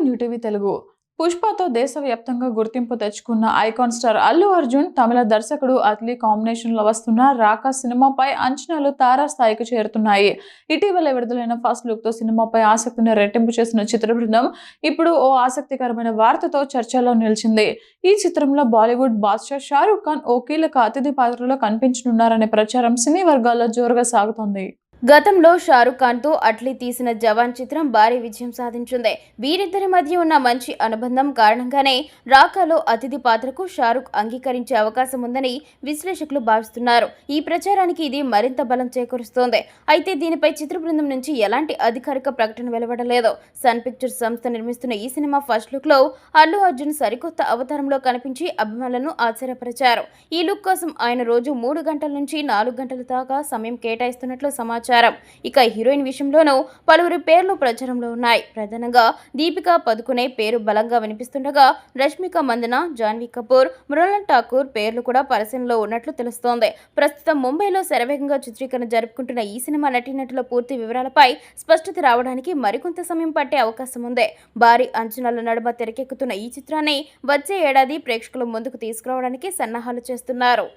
New TV Telugu. పుష్పతో దేశవ్యాప్తంగా గుర్తింపు తెచ్చుకున్న ఐకాన్ స్టార్ అల్లు అర్జున్ తమిళ దర్శకుడు అట్లీ కాంబినేషన్లో వస్తున్న రాకా సినిమాపై అంచనాలు తారాస్థాయికి చేరుతున్నాయి. ఇటీవల విడుదలైన ఫస్ట్ లుక్ తో సినిమాపై ఆసక్తిని రెట్టింపు చేసిన చిత్ర బృందం ఇప్పుడు ఓ ఆసక్తికరమైన వార్తతో చర్చలో నిలిచింది. ఈ చిత్రంలో బాలీవుడ్ బాద్షా షారూక్ ఖాన్ ఓ కీలక అతిథి పాత్రలో కనిపించనున్నారనే ప్రచారం సినీ వర్గాల్లో జోరుగా సాగుతోంది. గతంలో షారుఖ్ ఖాన్ తో అట్లీ తీసిన జవాన్ చిత్రం భారీ విజయం సాధించింది. వీరిద్దరి మధ్య ఉన్న మంచి అనుబంధం కారణంగానే రాకాలో అతిథి పాత్రకు షారుఖ్ అంగీకరించే అవకాశం ఉందని విశ్లేషకులు భావిస్తున్నారు. ఈ ప్రచారానికి ఇది మరింత బలం చేకూరుస్తోంది. అయితే దీనిపై చిత్ర బృందం నుంచి ఎలాంటి అధికారిక ప్రకటన వెలువడలేదు. సన్ పిక్చర్స్ సంస్థ నిర్మిస్తున్న ఈ సినిమా ఫస్ట్ లుక్ లో అల్లు అర్జున్ సరికొత్త అవతారంలో కనిపించి అభిమానులను ఆశ్చర్యపరిచారు. ఈ లుక్ కోసం ఆయన రోజు 3 గంటల నుంచి 4 గంటల దాకా సమయం కేటాయిస్తున్నట్లు సమాచారం. ఇక హీరోయిన్ విషయంలోనూ పలువురి పేర్లు ప్రచారంలో ఉన్నాయి. ప్రధానంగా దీపికా పదుకునే పేరు బలంగా వినిపిస్తుండగా రష్మిక మందన, జాన్వీ కపూర్, మృణాల్ ఠాకూర్ పేర్లు కూడా పరిశీలనలో ఉన్నట్లు తెలుస్తోంది. ప్రస్తుతం ముంబైలో శరవేగంగా చిత్రీకరణ జరుపుకుంటున్న ఈ సినిమా నటీనటుల పూర్తి వివరాలపై స్పష్టత రావడానికి మరికొంత సమయం పట్టే అవకాశం ఉంది. భారీ అంచనాల నడుమ తెరకెక్కుతున్న ఈ చిత్రాన్ని వచ్చే ఏడాది ప్రేక్షకుల ముందుకు తీసుకురావడానికి సన్నాహాలు చేస్తున్నారు.